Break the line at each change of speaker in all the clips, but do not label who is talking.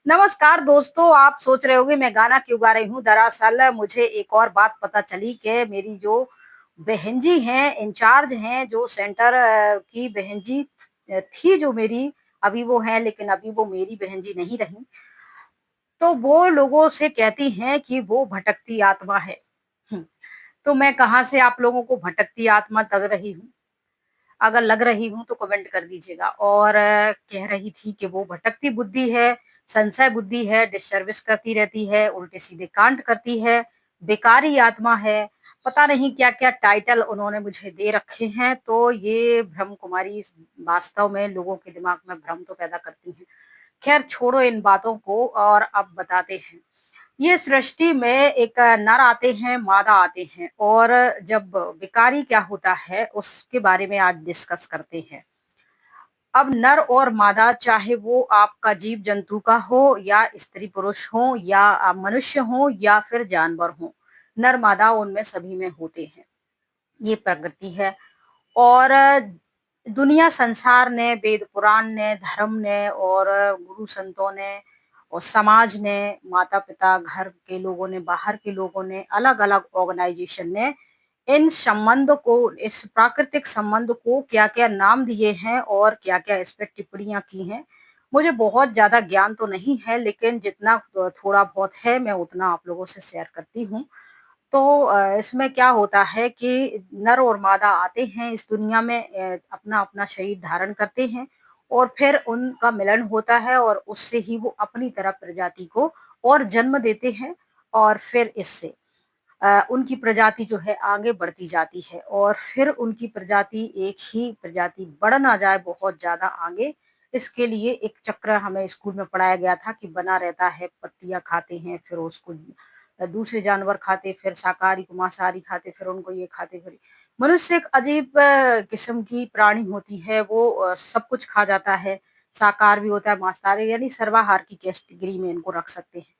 नमस्कार दोस्तों, आप सोच रहे होंगे मैं गाना क्यों गा रही हूँ? दरअसल मुझे एक और बात पता चली कि मेरी जो बहन जी हैं, इंचार्ज हैं, जो सेंटर की बहन जी थी जो मेरी, अभी वो हैं लेकिन अभी वो मेरी बहन जी नहीं रहीं। तो वो लोगों से कहती हैं कि वो भटकती आत्मा है। हुँ, तो मैं कहाँ से आप लोगों को भटकती आत्मा लग रही हूँ? अगर लग रही हूँ तो कमेंट कर दीजिएगा। और कह रही थी कि वो भटकती बुद्धि है, संशय बुद्धि है, डिससर्विस करती रहती है, उल्टे-सीधे कांड करती है, बेकारी आत्मा है, पता नहीं क्या-क्या टाइटल उन्होंने मुझे दे रखे हैं। तो ये ब्रह्म कुमारी वास्तव में लोगों के दिमाग में भ्रम तो पैदा करती हैं। खैर छोड़ो इन बातों को और अब बताते हैं। ये सृष्टि में एक नर आते हैं, मादा आते हैं और जब विकारी क्या होता है उसके बारे में आज डिस्कस करते हैं। अब नर और मादा चाहे वो आपका जीव जंतु का हो या स्त्री पुरुष हो या मनुष्य हो या फिर जानवर हो, नर मादा उनमें सभी में होते हैं। ये प्रकृति है। और दुनिया संसार ने, वेद पुराण ने, धर्म ने और गुरु संतों ने और समाज ने, माता-पिता, घर के लोगों ने, बाहर के लोगों ने, अलग-अलग ऑर्गेनाइजेशन ने इन संबंध को, इस प्राकृतिक संबंध को क्या-क्या नाम दिए हैं और क्या-क्या इस पे टिप्पणियाँ की हैं। मुझे बहुत ज़्यादा ज्ञान तो नहीं है लेकिन जितना थोड़ा बहुत है मैं उतना आप लोगों से शेयर करती हूँ। तो इसमें क्या होता है कि नर और मादा आते हैं इस दुनिया में, अपना-अपना शरीर धारण करते हैं और फिर उनका मिलन होता है और उससे ही वो अपनी तरह प्रजाति को और जन्म देते हैं और फिर इससे उनकी प्रजाति जो है आगे बढ़ती जाती है और फिर उनकी प्रजाति एक ही प्रजाति बढ़ ना जाए बहुत ज़्यादा आगे, इसके लिए एक चक्र हमें स्कूल में पढ़ाया गया था कि बना रहता है, पत्तियाँ खाते हैं, फिर उसको दूसरे जानवर खाते, फिर शाकाहारी को मांसाहारी खाते, फिर उनको ये खाते, फिर मनुष्य एक अजीब किस्म की प्राणी होती है, वो सब कुछ खा जाता है, शाकाहार भी होता है, मांसाहारी यानी सर्वाहार की कैटेगरी में इनको रख सकते हैं।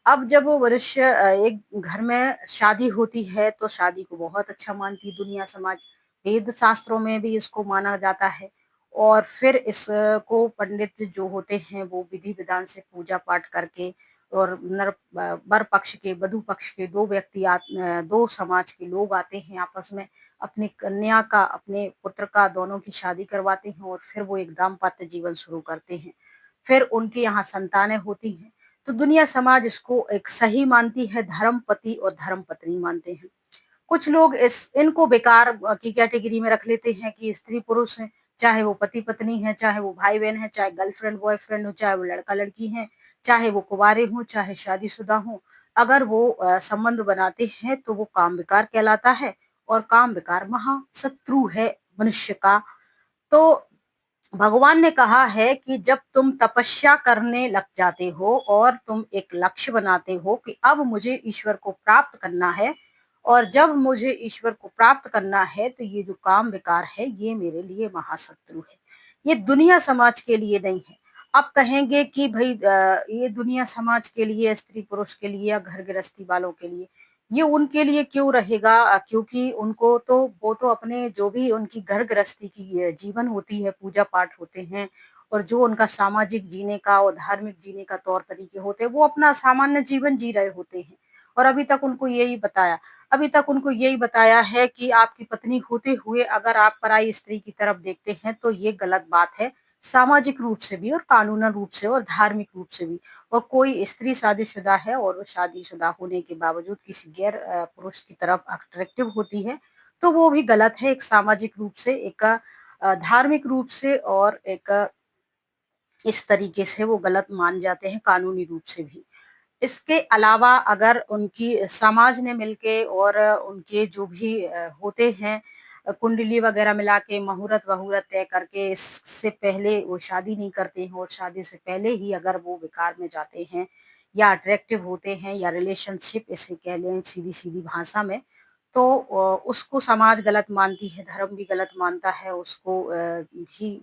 अब जब वो मनुष्य एक घर में शादी होती है तो शादी को बहुत अच्छा मानती है दुनिया समाज। वेद शास्त्रों में भी इसको माना जाता है और फिर इसको पंडित जो होते हैं वो विधि-विधान से पूजा-पाठ करके और वर पक्ष के, वधू पक्ष के 2 व्यक्ति 2 समाज के लोग आते हैं आपस में अपनी कन्या का, अपने पुत्र का दोनों की शादी करवाते हैं और फिर वो एक दाम्पत्य जीवन शुरू करते हैं। फिर उनके यहाँ संतानें होती हैं। तो दुनिया समाज इसको एक सही मानती है, धर्म पति और धर्म पत्नी मानते हैं। कुछ लोग इस इनको बेकार की कैटेगरी में रख लेते हैं कि स्त्री पुरुष हैं, चाहे वो पति पत्नी है, चाहे वो भाई बहन है, चाहे गर्लफ्रेंड बॉयफ्रेंड हो, चाहे वो लड़का लड़की है, चाहे वो कुंवारे हों, चाहे शादीशुदा हों, अगर वो संबंध बनाते हैं तो वो काम विकार कहलाता है और काम विकार महाशत्रु है मनुष्य का। तो भगवान ने कहा है कि जब तुम तपस्या करने लग जाते हो और तुम एक लक्ष्य बनाते हो कि अब मुझे ईश्वर को प्राप्त करना है और जब मुझे ईश्वर को प्राप्त करना है तो ये जो काम विकार है ये मेरे लिए महाशत्रु है। ये दुनिया समाज के लिए नहीं है। अब कहेंगे कि भई ये दुनिया समाज के लिए, स्त्री पुरुष के लिए या घर गृहस्थी वालों के लिए, ये उनके लिए क्यों रहेगा? क्योंकि उनको तो वो तो अपने जो भी उनकी घर गृहस्थी की जीवन होती है, पूजा-पाठ होते हैं और जो उनका सामाजिक जीने का और धार्मिक जीने का तौर-तरीके होते हैं, वो अपना सामान्य जीवन जी रहे होते हैं। और अभी तक उनको यही बताया है कि आपकी पत्नी होते हुए अगर आप पराई स्त्री की तरफ देखते हैं, तो ये गलत बात है, सामाजिक रूप से भी और कानूनन रूप से और धार्मिक रूप से भी। और कोई स्त्री शादीशुदा है और वो शादीशुदा होने के बावजूद किसी गैर पुरुष की तरफ अट्रैक्टिव होती है, तो वो भी गलत है एक सामाजिक रूप से, एक धार्मिक रूप से और एक इस तरीके से वो गलत मान जाते हैं कानूनी रूप से भी। इसके अलावा अगर उनकी समाज ने मिलके और उनके जो भी होते हैं कुंडली वगैरह मिला के मुहूर्त-वहूरत तय करके इससे पहले वो शादी नहीं करते हैं और शादी से पहले ही अगर वो विकार में जाते हैं या अट्रैक्टिव होते हैं या रिलेशनशिप इसे कह लें सीधी-सीधी भाषा में, तो उसको समाज गलत मानती है, धर्म भी गलत मानता है, उसको भी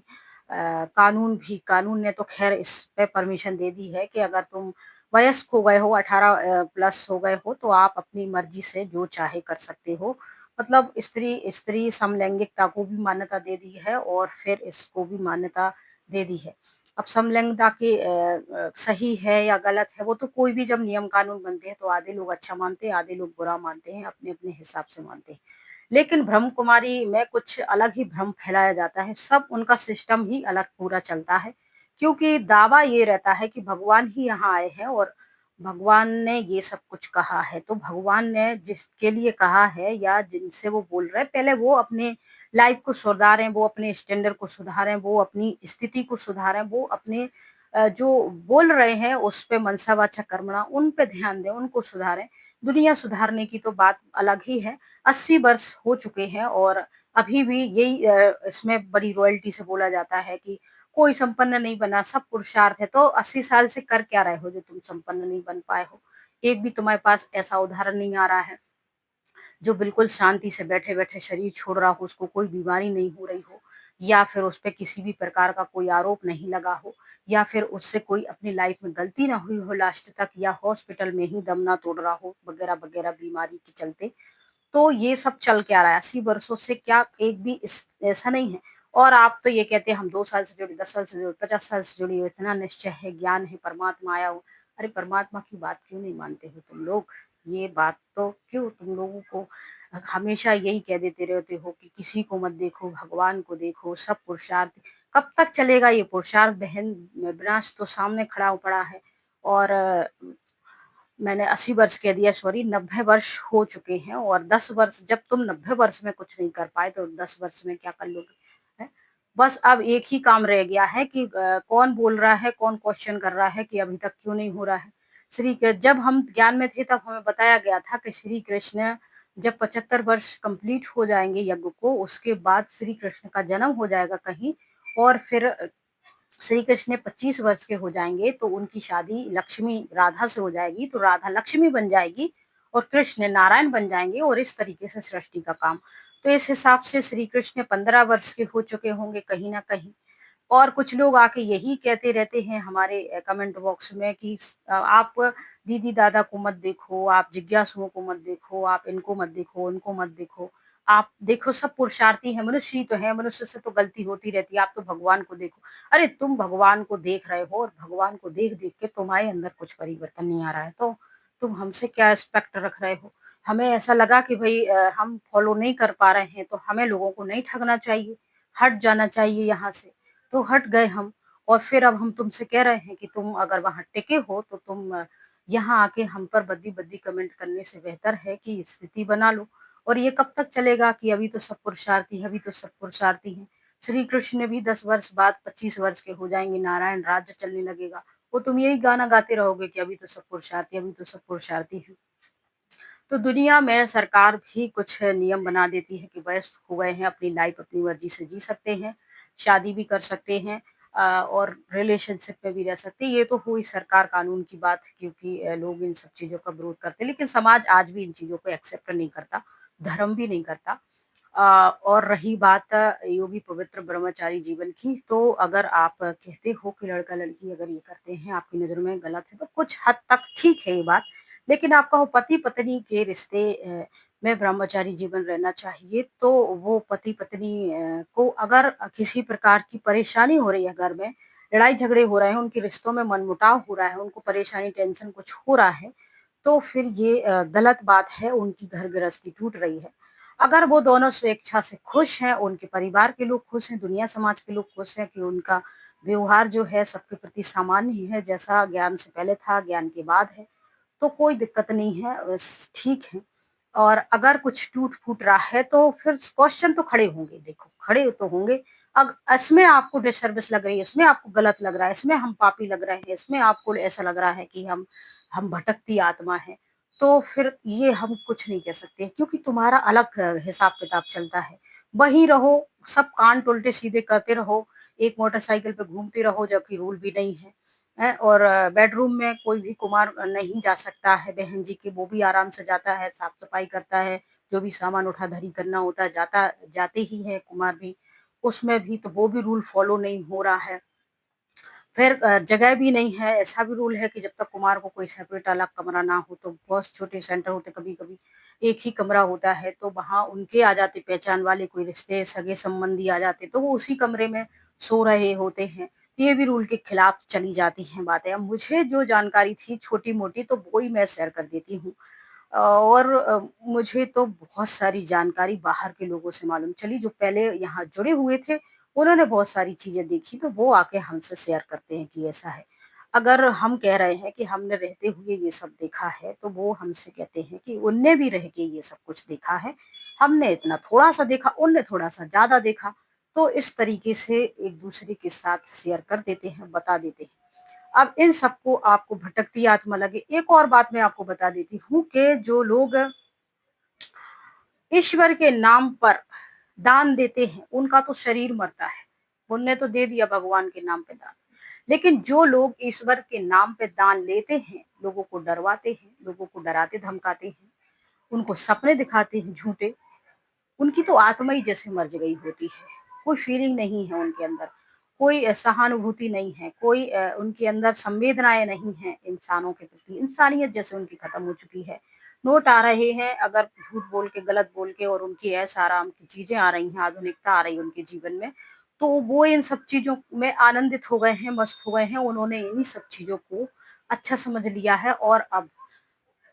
कानून ने तो ख़ैर इस पे परमिशन दे दी है कि अगर तुम वयस्क हो गए हो 18 प्लस हो गए हो तो आप अपनी मर्ज़ी से जो चाहे कर सकते हो। मतलब स्त्री स्त्री समलैंगिकता को भी मान्यता दे दी है और फिर इसको भी मान्यता दे दी है। अब समलैंगिकता के सही है या गलत है, वो तो कोई भी जब नियम कानून बनते हैं तो आधे लोग अच्छा मानते हैं, आधे लोग बुरा मानते हैं, अपने-अपने हिसाब से मानते हैं। लेकिन ब्रह्म कुमारी में कुछ अलग ही भ्रम फैलाया जाता है, सब उनका सिस्टम ही अलग पूरा चलता है, क्योंकि दावा ये रहता है कि भगवान ही यहाँ आए हैं और भगवान ने ये सब कुछ कहा है। तो भगवान ने जिसके लिए कहा है या जिनसे वो बोल रहे हैं, पहले वो अपने लाइफ को सुधारें, वो अपने स्टैंडर्ड को सुधारें, वो अपनी स्थिति को सुधारें, वो अपने जो बोल रहे हैं उस पे मनसा वाचा कर्मणा उन पे ध्यान दें, उनको सुधारें। दुनिया सुधारने की तो बात अलग ही है। 80 वर्ष हो चुके हैं और अभी भी यही इसमें बड़ी रॉयल्टी से बोला जाता है कि कोई संपन्न नहीं बना, सब पुरुषार्थ है। तो 80 साल से कर क्या रहे हो जो तुम संपन्न नहीं बन पाए हो? एक भी तुम्हारे पास ऐसा उदाहरण नहीं आ रहा है जो बिल्कुल शांति से बैठे-बैठे शरीर छोड़ रहा हो, उसको कोई बीमारी नहीं हो रही हो या फिर उस पे किसी भी प्रकार का कोई आरोप नहीं लगा हो या फिर उससे कोई अपनी लाइफ में गलती ना हुई हो लास्ट तक या हॉस्पिटल में ही दम ना तोड़ रहा हो वगैरह-वगैरह बीमारी के चलते। तो ये सब चल क्या रहा है? 80 वर्षों से क्या एक भी इस ऐसा नहीं है। और आप तो ये कहते हैं हम 2 साल से जुड़े, 10 साल से जुड़े, 50 साल से जुड़ी हो, इतना निश्चय है, ज्ञान है, परमात्मा आया हो। अरे परमात्मा की बात क्यों नहीं मानते हो तुम लोग? ये बात तो क्यों तुम लोगों को हमेशा यही कह देते रहते हो कि किसी को मत देखो, भगवान को देखो, सब पुरुषार्थ कब तक चलेगा ये पुरुषार्थ बहन? विनाश तो सामने खड़ा पड़ा है और मैंने 80 वर्ष कह दिया सॉरी 90 वर्ष हो चुके हैं और 10 वर्ष जब तुम 90 वर्ष में कुछ नहीं कर पाए तो 10 वर्ष में क्या कर लोगे? हैं? बस अब एक ही काम रह गया है कि कौन बोल रहा है, कौन क्वेश्चन कर रहा है कि अभी तक क्यों नहीं हो रहा है? जब हम ज्ञान में थे तब हमें बताया गया था कि श्री कृष्ण जब 75 वर्ष कंप्लीट हो जाएँगे यज्ञ को, उसके बाद श्री कृष्ण का जन्म हो जाएगा कहीं और फिर श्री कृष्ण 25 वर्ष के हो जाएँगे तो उनकी शादी लक्ष्मी राधा से हो जाएगी, तो राधा लक्ष्मी बन जाएगी और कृष्ण नारायण बन जाएँगे और इस तरीके से सृष्टि का काम। तो इस हिसाब से श्री कृष्ण 15 वर्ष के हो चुके होंगे कहीं न कहीं। और कुछ लोग आके यही कहते रहते हैं हमारे कमेंट बॉक्स में कि आप दीदी-दादा को मत देखो, आप जिज्ञासुओं को मत देखो, आप इनको मत देखो, उनको मत देखो। आप देखो सब पुरुषार्थी हैं, मनुष्य ही तो हैं, मनुष्य से तो गलती होती रहती है, आप तो भगवान को देखो। अरे तुम भगवान को देख रहे हो और भगवान को देख-देख के तुम्हारे अंदर कुछ परिवर्तन नहीं आ रहा है, तो तुम हमसे क्या एक्सपेक्ट रख रहे हो? हमें ऐसा लगा कि भई हम फॉलो नहीं कर पा रहे हैं, तो हमें लोगों को नहीं ठगना चाहिए, हट जाना चाहिए यहाँ से। तो हट गए हम और फिर अब हम तुमसे कह रहे हैं कि तुम अगर वहाँ टिके हो तो तुम यहाँ आके हम पर बद्दी-बद्दी कमेंट करने से बेहतर है कि स्थिति बना लो। और ये कब तक चलेगा कि अभी तो सब पुरुषार्थी है, अभी तो सब पुरुषार्थी हैं। श्री कृष्ण ने भी 10 वर्ष बाद 25 वर्ष के हो जाएँगे, नारायण राज्य चलने लगेगा। वो तुम यही गाना गाते रहोगे कि अभी तो सब पुरुषार्थी, अभी तो सब पुरुषार्थी हैं। तो दुनिया में सरकार भी कुछ नियम बना देती है कि वयस्क हो गए हैं, अपनी लाइफ अपनी मर्ज़ी से जी सकते हैं, शादी भी कर सकते हैं और रिलेशनशिप में भी रह सकते हैं। ये तो हुई सरकार कानून की बात क्योंकि लोग इन सब चीज़ों का विरोध करते हैं, लेकिन समाज आज भी इन चीज़ों को एक्सेप्ट नहीं करता, धर्म भी नहीं करता। और रही बात योगी पवित्र ब्रह्मचारी जीवन की, तो अगर आप कहते हो कि लड़का-लड़की अगर ये करते हैं, आपकी नज़र में गलत है, तो कुछ हद तक ठीक है ये बात। लेकिन आपका वो पति-पत्नी के रिश्ते में ब्रह्मचारी जीवन रहना चाहिए, तो वो पति-पत्नी को अगर किसी प्रकार की परेशानी हो रही है घर में, लड़ाई-झगड़े हो रहे हैं, उनके रिश्तों में मनमुटाव हो रहा है, उनको परेशानी, टेंशन कुछ हो रहा है, तो फिर ये गलत बात है, उनकी घर गृहस्थी टूट रही है। अगर वो दोनों स्वेच्छा से खुश हैं, उनके परिवार के लोग खुश हैं, दुनिया समाज के लोग खुश हैं कि उनका व्यवहार जो है सबके प्रति सामान्य ही है, जैसा ज्ञान से पहले था, ज्ञान के बाद है, तो कोई दिक्कत नहीं है, बस ठीक है। और अगर कुछ टूट-फूट रहा है तो फिर क्वेश्चन तो खड़े होंगे, देखो खड़े तो होंगे। अग इसमें आपको डिससर्विस लग रही है, इसमें आपको गलत लग रहा है, इसमें हम पापी लग रहे हैं, इसमें आपको ऐसा लग रहा है कि हम भटकती आत्मा हैं, तो फिर ये हम कुछ नहीं कह सकते क्योंकि तुम्हारा अलग हिसाब-किताब चलता है। वहीं रहो, सब कांड उल्टे-सीधे करते रहो, एक मोटरसाइकिल पे घूमते रहो जबकि रूल भी नहीं है। हैं और बेडरूम में कोई भी कुमार नहीं जा सकता है बहन जी की, वो भी आराम से जाता है, साफ-सफाई करता है, जो भी सामान उठा-धरी करना होता है जाते ही है कुमार भी, उसमें भी तो वो भी रूल फॉलो नहीं हो रहा है। फिर जगह भी नहीं है, ऐसा भी रूल है कि जब तक कुमार को कोई सेपरेट अलग कमरा ना हो, तो बहुत छोटे सेंटर होते कभी-कभी, एक ही कमरा होता है, तो वहाँ उनके आ जाते पहचान वाले कोई रिश्ते, सगे-संबंधी आ जाते, तो वो उसी कमरे में सो रहे होते हैं। ये भी रूल के खिलाफ चली जाती हैं बातें। अब मुझे जो जानकारी थी छोटी-मोटी तो वो ही मैं शेयर कर देती हूँ। और मुझे तो बहुत सारी जानकारी बाहर के लोगों से मालूम चली जो पहले यहाँ जुड़े हुए थे, उन्होंने बहुत सारी चीज़ें देखी तो वो आके हमसे शेयर करते हैं कि ऐसा है। अगर हम कह रहे हैं कि हमने रहते हुए ये सब देखा है, तो वो हमसे कहते हैं कि उनने भी रह के ये सब कुछ देखा है। हमने इतना थोड़ा-सा देखा, उनने थोड़ा-सा ज़्यादा देखा। तो इस तरीके से एक-दूसरे के साथ शेयर कर देते हैं, बता देते हैं। अब इन सबको आपको भटकती आत्मा लगे, एक और बात मैं आपको बता देती हूँ कि जो लोग ईश्वर के नाम पर दान देते हैं, उनका तो शरीर मरता है। उनने तो दे दिया भगवान के नाम पे दान। लेकिन जो लोग ईश्वर के नाम पे दान लेते हैं, लोगों को डरवाते हैं, लोगों को डराते-धमकाते हैं, उनको सपने दिखाते हैं झूठे, उनकी तो आत्मा ही जैसे मर ज गई होती है। कोई फीलिंग नहीं है उनके अंदर, कोई सहानुभूति नहीं है, कोई उनके अंदर संवेदनाएँ नहीं हैं इंसानों के प्रति, इंसानियत जैसे उनकी खत्म हो चुकी है। नोट आ रहे हैं अगर झूठ बोल के, गलत बोल के और उनकी ऐश-आराम की चीज़ें आ रही हैं, आधुनिकता आ रही है उनके जीवन में, तो वो इन सब चीज़ों में आनंदित हो गए हैं, मस्त हो गए हैं। उन्होंने इन्हीं सब चीज़ों को अच्छा समझ लिया है और अब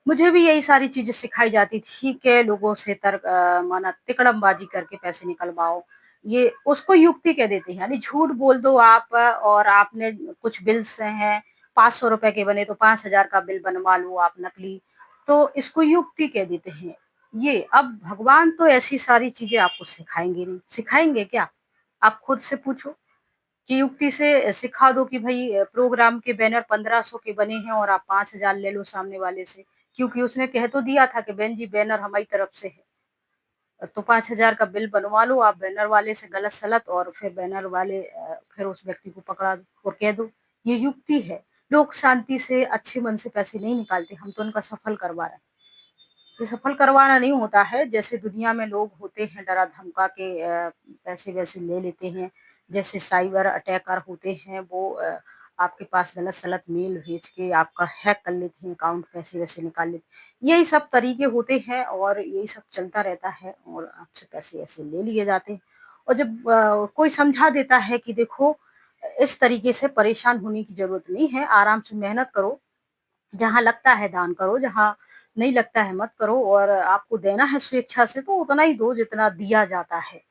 मुझे भी यही सारी चीज़ें सिखाई जाती थी कि लोगों से माना तिकड़मबाज़ी करके पैसे निकलवाओ। ये उसको युक्ति कह देते हैं, यानी झूठ बोल दो आप और आपने कुछ बिल्स हैं, ₹500 के बने तो 5000 का बिल बनवा लो आप नकली, तो इसको युक्ति कह देते हैं। ये अब भगवान तो ऐसी सारी चीज़ें आपको सिखाएँगे नहीं, सिखाएँगे क्या? आप खुद से पूछो। कि युक्ति से सिखा दो कि भई प्रोग्राम के बैनर 1500 के बने हैं और आप 5000 ले लो सामने वाले से, क्योंकि उसने कह तो दिया था कि बहन जी बैनर हमारी तरफ से है। तो 5000 का बिल बनवा लो आप बैनर वाले से गलत-सलत और फिर बैनर वाले फिर उस व्यक्ति को पकड़ा दो और कह दो, ये युक्ति है। लोग शांति से अच्छे मन से पैसे नहीं निकालते, हम तो उनका सफल करवा रहे हैं। ये सफल करवाना नहीं होता है, जैसे दुनिया में लोग होते हैं डरा-धमका के पैसे-वैसे ले लेते हैं। जैसे साइबर अटैकर होते हैं वो आपके पास गलत-सलत मेल भेज के आपका हैक कर लेते हैं अकाउंट, पैसे-वैसे निकाल लेते हैं। यही सब तरीके होते हैं और यही सब चलता रहता है और आपसे पैसे ऐसे ले लिए जाते हैं। और जब कोई समझा देता है कि देखो इस तरीके से परेशान होने की ज़रूरत नहीं है, आराम से मेहनत करो, जहाँ लगता है दान करो, जहाँ नहीं लगता है मत करो और आपको देना है स्वेच्छा से तो उतना ही दो जितना दिया जाता है।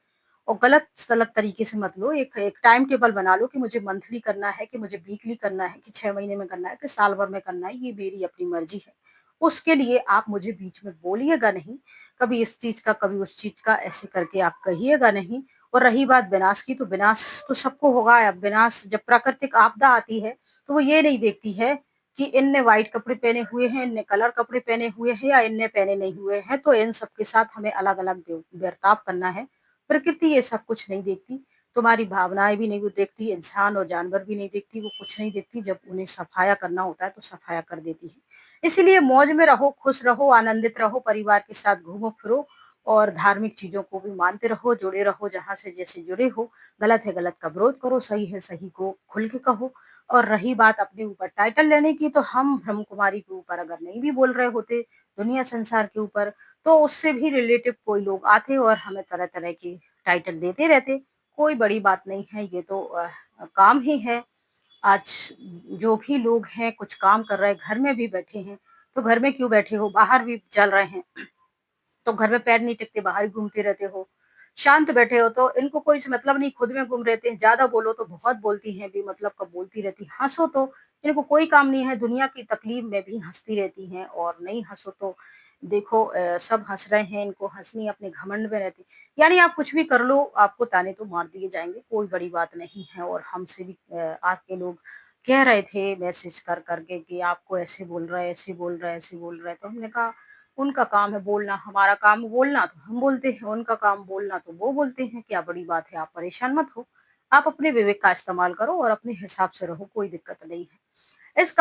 और गलत-सलत तरीके से मत लो, एक एक टाइम टेबल बना लो कि मुझे मंथली करना है, कि मुझे वीकली करना है, कि 6 महीने में करना है, कि साल भर में करना है, ये मेरी अपनी मर्ज़ी है। उसके लिए आप मुझे बीच में बोलिएगा नहीं, कभी इस चीज़ का, कभी उस चीज़ का, ऐसे करके आप कहिएगा नहीं। और रही बात विनाश की, तो विनाश तो सबको होगा। अब विनाश जब प्राकृतिक आपदा आती है, तो वो ये नहीं देखती है कि इनने व्हाइट कपड़े पहने हुए हैं, इनने कलर कपड़े पहने हुए हैं या इनने पहने नहीं हुए हैं, तो इन सब के साथ हमें अलग-अलग बर्ताव करना है। प्रकृति ये सब कुछ नहीं देखती, तुम्हारी भावनाएँ भी नहीं वो देखती, इंसान और जानवर भी नहीं देखती, वो कुछ नहीं देखती, जब उन्हें सफाया करना होता है तो सफाया कर देती है। इसीलिए मौज में रहो, खुश रहो, आनंदित रहो, परिवार के साथ घूमो-फिरो और धार्मिक चीज़ों को भी मानते रहो, जुड़े रहो जहाँ से जैसे जुड़े हो। गलत है गलत का विरोध करो, सही है सही को खुल के कहो। और रही बात अपने ऊपर टाइटल लेने की, तो हम ब्रह्म कुमारी के ऊपर अगर नहीं भी बोल रहे होते, दुनिया संसार के ऊपर, तो उससे भी रिलेटिव कोई लोग आते और हमें तरह-तरह की टाइटल देते रहते। कोई बड़ी बात नहीं है, ये तो काम ही है। आज जो भी लोग हैं कुछ काम कर रहे हैं, घर में भी बैठे हैं, तो घर में क्यों बैठे हो? बाहर भी चल रहे हैं, तो घर में पैर नहीं टिकते, बाहर ही घूमते रहते हो। शांत बैठे हो तो इनको कोई से मतलब नहीं, खुद में गुम रहते हैं। ज़्यादा बोलो तो बहुत बोलती हैं, बेमतलब का बोलती रहती हैं। हँसो तो इनको कोई काम नहीं है, दुनिया की तकलीफ में भी हँसती रहती हैं और नहीं हँसो तो देखो सब हँस रहे हैं, इनको हँसनी अपने घमंड में रहती। यानी आप कुछ भी कर लो, आपको ताने तो मार दिए जाएँगे, कोई बड़ी बात नहीं है। और हमसे भी आज के लोग कह रहे थे मैसेज कर कर के कि आपको ऐसे बोल रहा है, ऐसे बोल रहा है, ऐसे बोल रहा है। तो हमने कहा उनका काम है बोलना, हमारा काम है बोलना तो हम बोलते हैं, उनका काम बोलना तो वो बोलते हैं, क्या बड़ी बात है, आप परेशान मत हो। आप अपने विवेक का इस्तेमाल करो और अपने हिसाब से रहो, कोई दिक्कत नहीं है। इस काम